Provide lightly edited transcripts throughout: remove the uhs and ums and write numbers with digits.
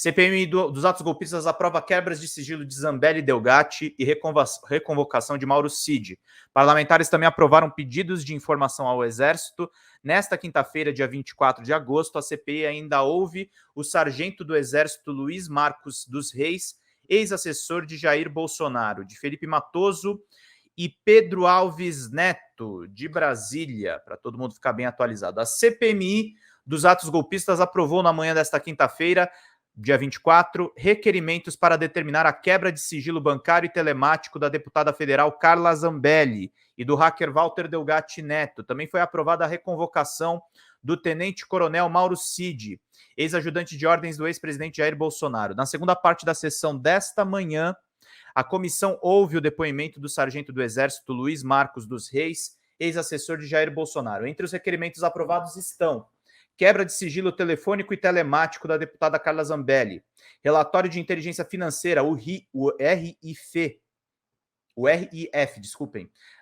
CPMI dos atos golpistas aprova quebras de sigilo de Zambelli e Delgatti e reconvocação de Mauro Cid. Parlamentares também aprovaram pedidos de informação ao Exército. Nesta quinta-feira, dia 24 de agosto, a CPI ainda ouve o sargento do Exército Luiz Marcos dos Reis, ex-assessor de Jair Bolsonaro, de Felipe Matoso e Pedro Alves Neto, de Brasília, para todo mundo ficar bem atualizado. A CPMI dos atos golpistas aprovou na manhã desta quinta-feira, dia 24, requerimentos para determinar a quebra de sigilo bancário e telemático da deputada federal Carla Zambelli e do hacker Walter Delgatti Neto. Também foi aprovada a reconvocação do tenente-coronel Mauro Cid, ex-ajudante de ordens do ex-presidente Jair Bolsonaro. Na segunda parte da sessão desta manhã, a comissão ouve o depoimento do sargento do Exército Luiz Marcos dos Reis, ex-assessor de Jair Bolsonaro. Entre os requerimentos aprovados estão: quebra de sigilo telefônico e telemático da deputada Carla Zambelli, relatório de inteligência financeira, o RIF,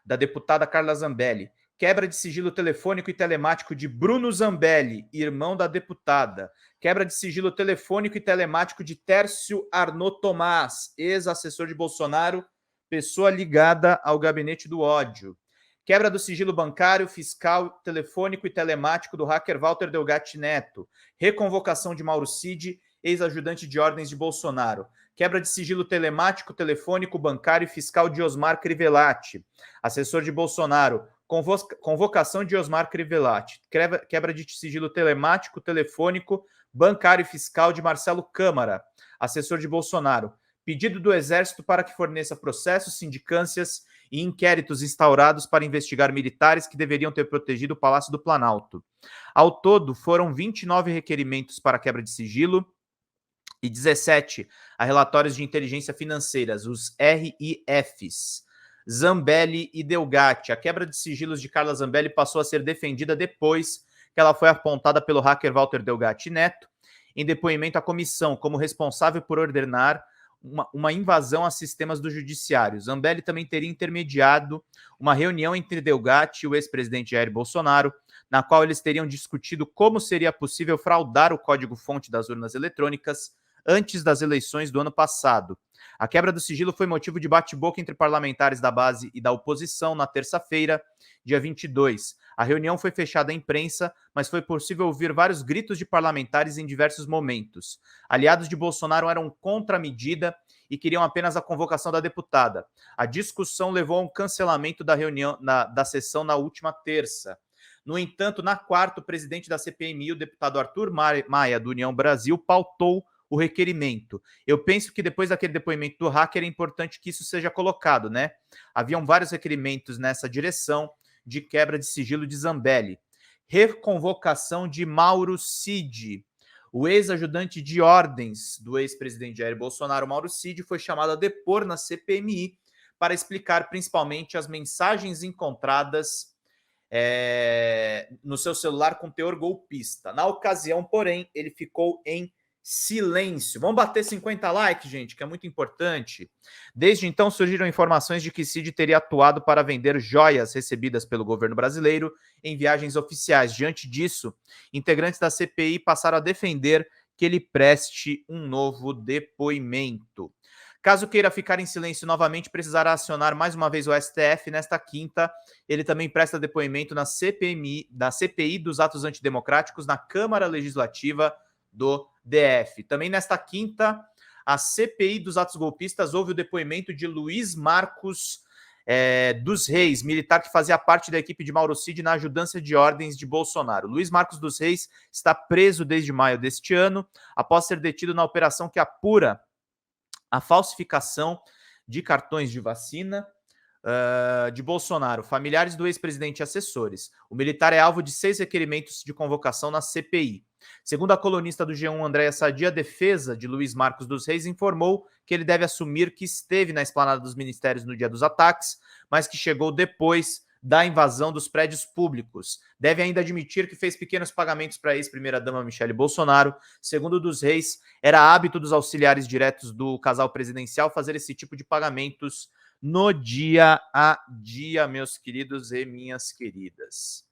da deputada Carla Zambelli, quebra de sigilo telefônico e telemático de Bruno Zambelli, irmão da deputada, quebra de sigilo telefônico e telemático de Tércio Arnaud Tomás, ex-assessor de Bolsonaro, pessoa ligada ao gabinete do ódio, quebra do sigilo bancário, fiscal, telefônico e telemático do hacker Walter Delgatti Neto, reconvocação de Mauro Cid, ex-ajudante de ordens de Bolsonaro, quebra de sigilo telemático, telefônico, bancário e fiscal de Osmar Crivellati, assessor de Bolsonaro, convocação de Osmar Crivellati, quebra de sigilo telemático, telefônico, bancário e fiscal de Marcelo Câmara, assessor de Bolsonaro, pedido do Exército para que forneça processos, sindicâncias e inquéritos instaurados para investigar militares que deveriam ter protegido o Palácio do Planalto. Ao todo, foram 29 requerimentos para quebra de sigilo e 17 a relatórios de inteligência financeiras, os RIFs. Zambelli e Delgatti. A quebra de sigilos de Carla Zambelli passou a ser defendida depois que ela foi apontada pelo hacker Walter Delgatti Neto em depoimento à comissão como responsável por ordenar uma invasão a sistemas do judiciário. Zambelli também teria intermediado uma reunião entre Delgatti e o ex-presidente Jair Bolsonaro, na qual eles teriam discutido como seria possível fraudar o código-fonte das urnas eletrônicas antes das eleições do ano passado. A quebra do sigilo foi motivo de bate-boca entre parlamentares da base e da oposição na terça-feira, dia 22. A reunião foi fechada à imprensa, mas foi possível ouvir vários gritos de parlamentares em diversos momentos. Aliados de Bolsonaro eram contra a medida e queriam apenas a convocação da deputada. A discussão levou a um cancelamento da reunião da sessão na última terça. No entanto, na quarta, o presidente da CPMI, o deputado Arthur Maia, do União Brasil, pautou o requerimento. Eu penso que depois daquele depoimento do hacker é importante que isso seja colocado, né? Haviam vários requerimentos nessa direção de quebra de sigilo de Zambelli. Reconvocação de Mauro Cid. O ex-ajudante de ordens do ex-presidente Jair Bolsonaro, Mauro Cid, foi chamado a depor na CPMI para explicar principalmente as mensagens encontradas no seu celular com teor golpista. Na ocasião, porém, ele ficou em silêncio. Vamos bater 50 likes, gente, que é muito importante. Desde então, surgiram informações de que Cid teria atuado para vender joias recebidas pelo governo brasileiro em viagens oficiais. Diante disso, integrantes da CPI passaram a defender que ele preste um novo depoimento. Caso queira ficar em silêncio novamente, precisará acionar mais uma vez o STF. Nesta quinta, ele também presta depoimento na CPI dos atos antidemocráticos na Câmara Legislativa do DF. Também nesta quinta, a CPI dos atos golpistas ouve o depoimento de Luiz Marcos dos Reis, militar que fazia parte da equipe de Mauro Cid na ajudância de ordens de Bolsonaro. Luiz Marcos dos Reis está preso desde maio deste ano, após ser detido na operação que apura a falsificação de cartões de vacina de Bolsonaro, familiares do ex-presidente e assessores. O militar é alvo de 6 requerimentos de convocação na CPI. Segundo a colunista do G1, Andréa Sadi, a defesa de Luiz Marcos dos Reis informou que ele deve assumir que esteve na esplanada dos ministérios no dia dos ataques, mas que chegou depois da invasão dos prédios públicos. Deve ainda admitir que fez pequenos pagamentos para a ex-primeira-dama Michele Bolsonaro. Segundo dos Reis, era hábito dos auxiliares diretos do casal presidencial fazer esse tipo de pagamentos no dia a dia, meus queridos e minhas queridas.